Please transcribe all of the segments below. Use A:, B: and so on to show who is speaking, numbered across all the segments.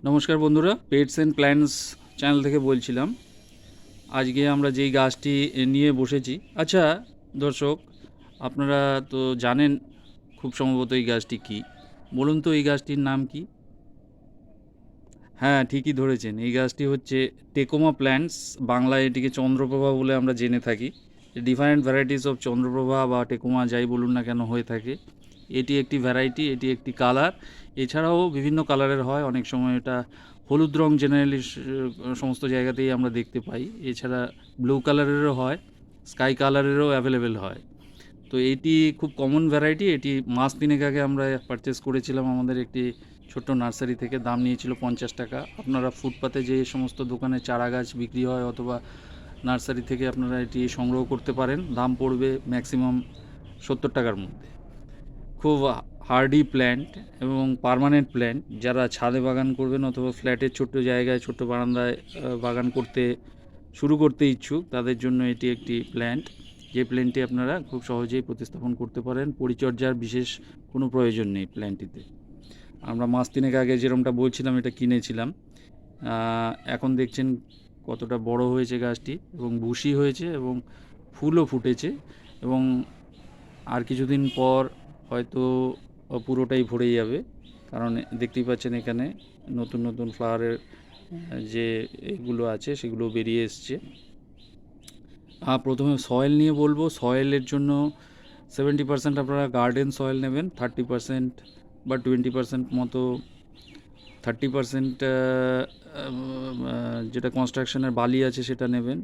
A: নমস্কার বন্ধুরা, pets and plants channel থেকে বলছিলাম। আজকে আমরা যেই গাছটি নিয়ে বসেছি, আচ্ছা দর্শক, আপনারা তো জানেন খুব সম্ভবত এই গাছটি কী। বলুন তো এই গাছটির নাম কি? হ্যাঁ, ঠিকই ধরেছেন, এই গাছটি হচ্ছে টেকোমা প্ল্যান্টস। বাংলায় এটিকে চন্দ্রপ্রভা বলে আমরা জেনে থাকি। ডিফারেন্ট ভ্যারাইটিস অফ চন্দ্রপ্রভা বা টেকোমা যাই বলুন না কেন হয়ে থাকে। এটি একটি ভ্যারাইটি, এটি একটি কালার। এছাড়াও বিভিন্ন কালারের হয়, অনেক সময় এটা হলুদ রং জেনারেলি সমস্ত জায়গাতেই আমরা দেখতে পাই। এছাড়া ব্লু কালারেরও হয়, স্কাই কালারেরও অ্যাভেলেবেল হয়। তো এটি খুব কমন ভ্যারাইটি। এটি মাস তিনেক আগে আমরা পারচেস করেছিলাম আমাদের একটি ছোট্ট নার্সারি থেকে। দাম নিয়েছিল 50 টাকা। আপনারা ফুটপাতে যে সমস্ত দোকানে চারা গাছ বিক্রি হয় অথবা নার্সারি থেকে আপনারা এটি সংগ্রহ করতে পারেন। দাম পড়বে ম্যাক্সিমাম 70 টাকার মধ্যে। খুব হার্ডি প্ল্যান্ট এবং পার্মানেন্ট প্ল্যান্ট। যারা ছাদে বাগান করবেন অথবা ফ্ল্যাটের ছোট্ট জায়গায় ছোট্ট বারান্দায় বাগান করতে শুরু করতে ইচ্ছুক, তাদের জন্য এটি একটি প্ল্যান্ট, যে প্ল্যান্টটি আপনারা খুব সহজেই প্রতিস্থাপন করতে পারেন। পরিচর্যার বিশেষ কোনো প্রয়োজন নেই প্ল্যান্টটিতে। আমরা মাস তিনেক আগে যেরকমটা বলছিলাম এটা কিনেছিলাম। এখন দেখছেন কতটা বড় হয়েছে গাছটি এবং ভুসি হয়েছে এবং ফুলও ফুটেছে এবং আর কিছুদিন পর হয়তো পুরোটাই ভরে যাবে, কারণ দেখতেই পাচ্ছেন এখানে নতুন নতুন ফ্লাওয়ারের যে এগুলো আছে সেগুলো বেরিয়ে এসছে। প্রথমে সয়েল নিয়ে বলবো। সয়েলের জন্য 70% আপনারা গার্ডেন সয়েল নেবেন, 30% বা 20% মতো, 30% যেটা কনস্ট্রাকশনের বালি আছে সেটা নেবেন।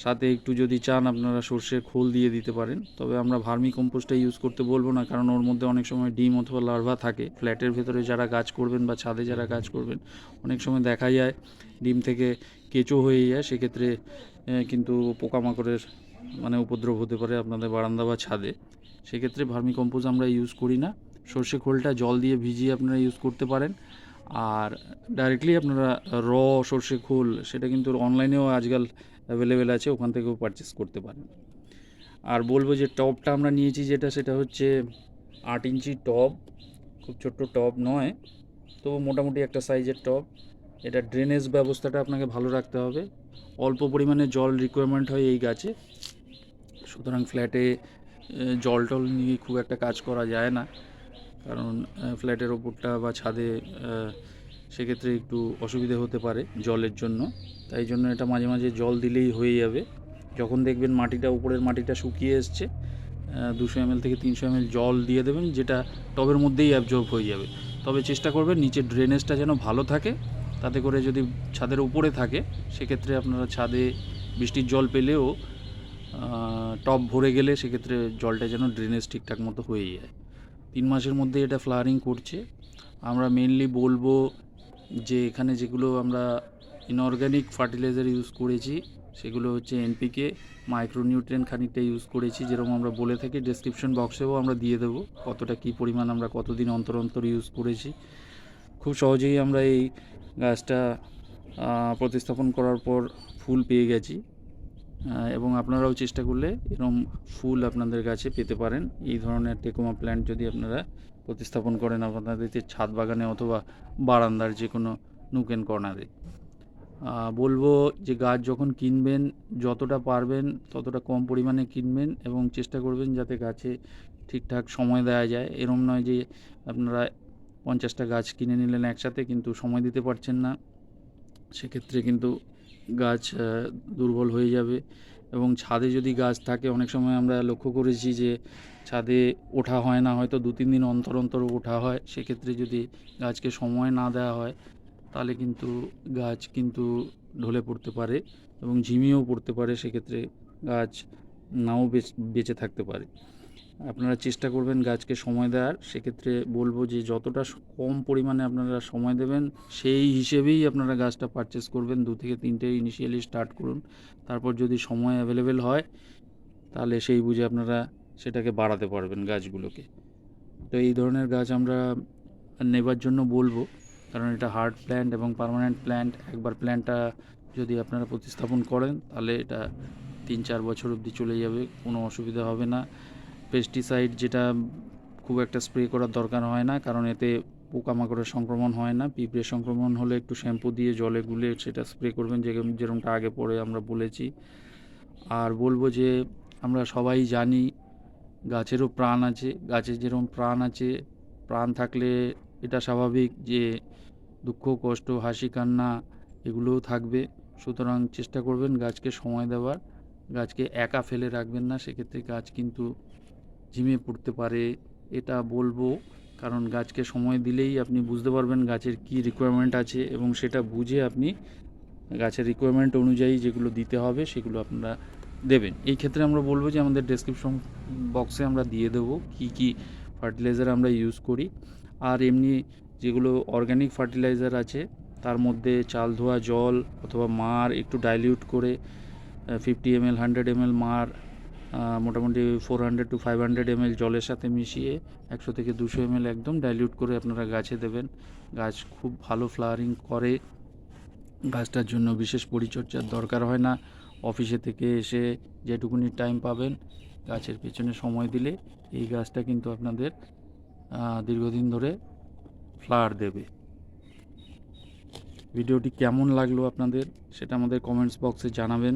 A: সাথে একটু যদি চান আপনারা সর্ষের খোল দিয়ে দিতে পারেন। তবে আমরা ভার্মি কম্পোস্টটা ইউজ করতে বলবো না, কারণ ওর মধ্যে অনেক সময় ডিম অথবা লার্ভা থাকে। ফ্ল্যাটের ভেতরে যারা গাছ করবেন বা ছাদে যারা গাছ করবেন, অনেক সময় দেখা যায় ডিম থেকে কেঁচো হয়ে যায়। সেক্ষেত্রে কিন্তু পোকামাকড়ের উপদ্রব হতে পারে আপনাদের বারান্দা বা ছাদে। সেক্ষেত্রে ভার্মি কম্পোস্ট আমরা ইউজ করি না। সর্ষে খোলটা জল দিয়ে ভিজিয়ে আপনারা ইউজ করতে পারেন। আর ডাইরেক্টলি আপনারা সর্ষে খোল, সেটা কিন্তু অনলাইনেও আজকাল অ্যাভেলেবেল আছে, ওখান থেকেও পারচেস করতে পারেন। আর বলবো যে টবটা আমরা নিয়েছি সেটা হচ্ছে 8 ইঞ্চি টব। খুব ছোট্ট টব নয়, তবু মোটামুটি একটা সাইজের টব। এটা ড্রেনেজ ব্যবস্থাটা আপনাকে ভালো রাখতে হবে। অল্প পরিমাণে জল রিকোয়ারমেন্ট হয় এই গাছে, সুতরাং ফ্ল্যাটে জল টল নিয়ে খুব একটা কাজ করা যায় না, কারণ ফ্ল্যাটের ওপরটা বা ছাদে সেক্ষেত্রে একটু অসুবিধে হতে পারে জলের জন্য। তাই জন্য এটা মাঝে মাঝে জল দিলেই হয়ে যাবে। যখন দেখবেন মাটিটা, উপরের মাটিটা শুকিয়ে এসছে, 200 ml থেকে 300 ml জল দিয়ে দেবেন, যেটা টবের মধ্যেই অ্যাবজর্ব হয়ে যাবে। তবে চেষ্টা করবেন নিচের ড্রেনেজটা যেন ভালো থাকে, তাতে করে যদি ছাদের উপরে থাকে সেক্ষেত্রে আপনারা ছাদে বৃষ্টির জল পেলেও টব ভরে গেলে সেক্ষেত্রে জলটা যেন ড্রেনেজ ঠিকঠাক মতো হয়ে যায়। 3 মাসের মধ্যে এটা ফ্লাওয়ারিং করছে। আমরা মেনলি বলবো যে এখানে যেগুলো আমরা ইনঅর্গ্যানিক ফার্টিলাইজার ইউজ করেছি সেগুলো হচ্ছে এনপিকে, মাইক্রোনিউট্রিয়েন্ট খানিকটা ইউজ করেছি, যেরকম আমরা বলে থাকি। ডেসক্রিপশন বক্সেও আমরা দিয়ে দেবো কতটা কী পরিমাণ আমরা কতদিন অন্তর অন্তর ইউজ করেছি। খুব সহজেই আমরা এই গাছটা প্রতিস্থাপন করার পর ফুল পেয়ে গেছি, এবং আপনারাও চেষ্টা করলে এরকম ফুল আপনাদের গাছে পেতে পারেন। এই ধরনের টেকোমা প্ল্যান্ট যদি আপনারা প্রতিস্থাপন করেন আপনাদের ছাদ বাগানে অথবা বারান্দার যে কোনো নুক অ্যান্ড কর্নারে। বলবো যে গাছ যখন কিনবেন যতটা পারবেন ততটা কম পরিমাণে কিনবেন এবং চেষ্টা করবেন যাতে গাছে ঠিকঠাক সময় দেওয়া যায়। এরম নয় যে আপনারা 50টা গাছ কিনে নিলেন একসাথে, কিন্তু সময় দিতে পারছেন না, সেক্ষেত্রে কিন্তু গাছ দুর্বল হয়ে যাবে। এবং ছাদে যদি গাছ থাকে, অনেক সময় আমরা লক্ষ্য করেছি যে ছাদে ওঠা হয় না, হয়তো 2-3 দিন অন্তর অন্তর ওঠা হয়। সেক্ষেত্রে যদি গাছকে সময় না দেওয়া হয় তাহলে কিন্তু গাছ কিন্তু ঢলে পড়তে পারে এবং ঝিমিয়েও পড়তে পারে। সেক্ষেত্রে গাছ নাও বেঁচে থাকতে পারে। আপনারা চেষ্টা করবেন গাছকে সময় দেওয়ার। সেক্ষেত্রে বলবো যে যতটা কম পরিমাণে আপনারা সময় দেবেন সেই হিসেবেই আপনারা গাছটা পারচেস করবেন। 2 থেকে 3টে ইনিশিয়ালি স্টার্ট করুন, তারপর যদি সময় অ্যাভেলেবেল হয় তাহলে সেই বুঝে আপনারা সেটাকে বাড়াতে পারবেন গাছগুলোকে। তো এই ধরনের গাছ আমরা নেবার জন্য বলবো, কারণ এটা হার্ড প্ল্যান্ট এবং পার্মানেন্ট প্ল্যান্ট। একবার প্ল্যান্টটা যদি আপনারা প্রতিস্থাপন করেন তাহলে এটা 3-4 বছর অবধি চলে যাবে, কোনো অসুবিধা হবে না। পেস্টিসাইড যেটা খুব একটা স্প্রে করার দরকার হয় না, কারণ এতে পোকামাকড়ের সংক্রমণ হয় না। পিঁপড়ের সংক্রমণ হলে একটু শ্যাম্পু দিয়ে জলে গুলে সেটা স্প্রে করবেন, যেরকমটা আগে পরে আমরা বলেছি। আর বলবো যে আমরা সবাই জানি গাছেরও প্রাণ আছে, গাছের যেরকম প্রাণ আছে, প্রাণ থাকলে এটা স্বাভাবিক যে দুঃখ কষ্ট হাসি কান্না এগুলোও থাকবে। সুতরাং চেষ্টা করবেন গাছকে সময় দেওয়ার, গাছকে একা ফেলে রাখবেন না, সেক্ষেত্রে গাছ কিন্তু ঝিমিয়ে পড়তে পারে। এটা বলবো কারণ গাছকে সময় দিলেই আপনি বুঝতে পারবেন গাছের কী রিকোয়ারমেন্ট আছে এবং সেটা বুঝে আপনি গাছের রিকোয়ারমেন্ট অনুযায়ী যেগুলো দিতে হবে সেগুলো আপনারা দেবেন। এই ক্ষেত্রে আমরা বলবো যে আমাদের ডেসক্রিপশন বক্সে আমরা দিয়ে দেবো কী কী ফার্টিলাইজার আমরা ইউজ করি। আর এমনি যেগুলো অর্গ্যানিক ফার্টিলাইজার আছে তার মধ্যে চাল ধোয়া জল অথবা মার একটু ডাইলিউট করে 50 ml 100 ml মার মোটামুটি 400 to 500 ml জলের সাথে মিশিয়ে 100 থেকে 200 ml একদম ডাইলিউট করে আপনারা গাছে দেবেন। গাছ খুব ভালো ফ্লাওয়ারিং করে। গাছটার জন্য বিশেষ পরিচর্যার দরকার হয় না। অফিসে থেকে এসে যেটুকুনি টাইম পাবেন গাছের পেছনে সময় দিলে এই গাছটা কিন্তু আপনাদের দীর্ঘদিন ধরে ফ্লাওয়ার দেবে। ভিডিওটি কেমন লাগলো আপনাদের সেটা আমাদের কমেন্টস বক্সে জানাবেন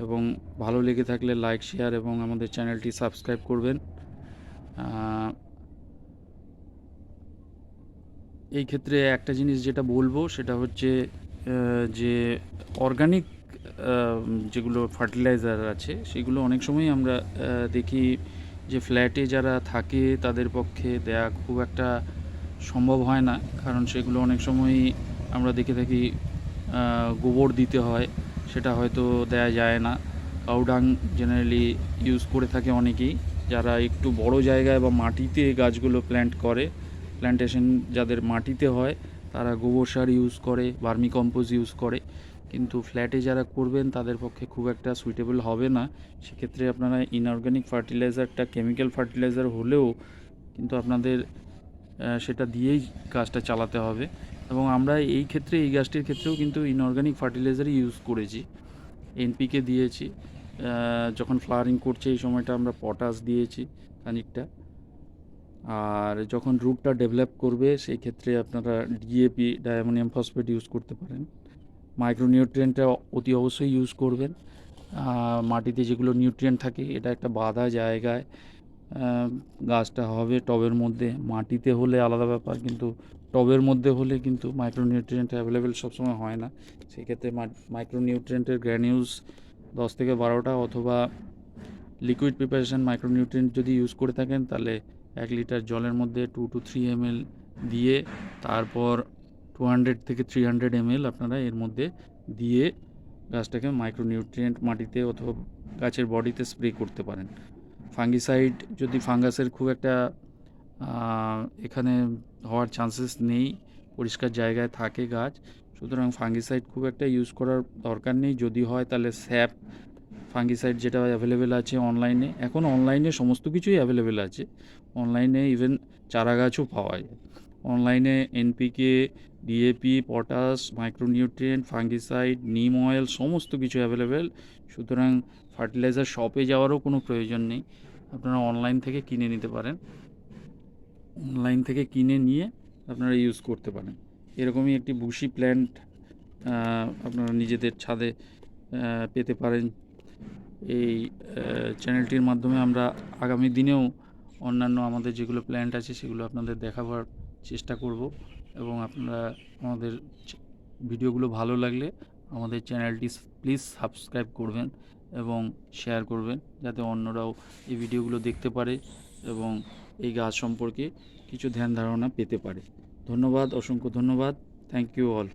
A: এবং ভালো লেগে থাকলে লাইক শেয়ার এবং আমাদের চ্যানেলটি সাবস্ক্রাইব করবেন। এই ক্ষেত্রে একটা জিনিস যেটা বলবো সেটা হচ্ছে যে অর্গানিক যেগুলো ফার্টিলাইজার আছে সেগুলো অনেক সময় আমরা দেখি যে ফ্ল্যাটে যারা থাকে তাদের পক্ষে দেয়া খুব একটা সম্ভব হয় না, কারণ সেগুলো অনেক সময়ই আমরা দেখে থাকি গোবর দিতে হয়, সেটা হয়তো দেয়া যায় না। কাউডাং জেনারেলি ইউজ করে থাকে অনেকেই যারা একটু বড় জায়গায় বা মাটিতে গাছগুলো প্ল্যান্ট করে। প্ল্যান্টেশন যাদের মাটিতে হয় তারা গোবর সার ইউজ করে, ভার্মি কম্পোজ ইউজ করে, কিন্তু ফ্ল্যাটে যারা করবেন তাদের পক্ষে খুব একটা সুইটেবল হবে না। সেক্ষেত্রে আপনারা ইনঅর্গ্যানিক ফার্টিলাইজারটা কেমিক্যাল ফার্টিলাইজার হলেও কিন্তু আপনাদের সেটা দিয়েই গাছটা চালাতে হবে। এবং আমরা এই ক্ষেত্রে এই গাছটির ক্ষেত্রেও কিন্তু ইনঅর্গ্যানিক ফার্টিলাইজারই ইউজ করেছি, এনপিকে দিয়েছি। যখন ফ্লাওয়ারিং করছে এই সময়টা আমরা পটাশ দিয়েছি খানিকটা। আর যখন রুটটা ডেভেলপ করবে সেই ক্ষেত্রে আপনারা ডিএপি ডায়ামোনিয়াম ফসফেট ইউজ করতে পারেন। মাইক্রোনিউট্রিয়েন্টটা অতি অবশ্যই ইউজ করবেন। মাটিতে যেগুলো নিউট্রিয়েন্ট থাকে এটা একটা বাঁধা জায়গায় গাছটা হবে টবের মধ্যে, মাটিতে হলে আলাদা ব্যাপার, কিন্তু টবের মধ্যে হলে কিন্তু মাইক্রোনিউট্রিয়েন্ট অ্যাভেলেবেল সবসময় হয় না। সেক্ষেত্রে মাইক্রোনিউট্রিয়েন্টের গ্র্যানিউলস 10 থেকে 12টা অথবা লিকুইড প্রিপারেশন মাইক্রোনিউট্রিয়েন্ট যদি ইউজ করে থাকেন তাহলে 1 লিটার জলের মধ্যে 2 to 3 ml দিয়ে তারপর 200 থেকে 300 ml আপনারা এর মধ্যে দিয়ে গাছটাকে মাইক্রোনিউট্রিয়েন্ট মাটিতে অথবা গাছের বডিতে স্প্রে করতে পারেন। ফাঙ্গিসাইড যদি ফাঙ্গাসের খুব একটা এখানে হওয়ার চান্সেস নেই, পরিষ্কার জায়গায় থাকে গাছ, সুতরাং ফাঙ্গিসাইড খুব একটা ইউজ করার দরকার নেই। যদি হয় তাহলে স্যাপ ফাঙ্গিসাইড যেটা অ্যাভেলেবেল আছে অনলাইনে, এখন অনলাইনে সমস্ত কিছুই অ্যাভেলেবেল আছে। অনলাইনে ইভেন চারা গাছও পাওয়া যায়। অনলাইনে NPK, DAP, potash, micronutrient, fungicide, নিম অয়েল সমস্ত কিছু অ্যাভেলেবেল। সুতরাং ফার্টিলাইজার শপে যাওয়ারও কোনো প্রয়োজন নেই, আপনারা অনলাইন থেকে কিনে নিতে পারেন। অনলাইন থেকে কিনে নিয়ে আপনারা ইউজ করতে পারেন। এরকমই একটি বুশি প্ল্যান্ট আপনারা নিজেদের ছাদে পেতে পারেন। এই চ্যানেলটির মাধ্যমে আমরা আগামী দিনেও অন্যান্য আমাদের যেগুলো প্ল্যান্ট আছে সেগুলো আপনাদের দেখাবার চেষ্টা করব এবং আপনারা আমাদের ভিডিওগুলো ভালো লাগলে আমাদের চ্যানেলটি প্লিজ সাবস্ক্রাইব করবেন এবং শেয়ার করবেন যাতে অন্যরাও এই ভিডিওগুলো দেখতে পারে এবং এই গাছ সম্পর্কে কিছু ধ্যান ধারণা পেতে পারে। ধন্যবাদ, অসংখ্য ধন্যবাদ। Thank you all.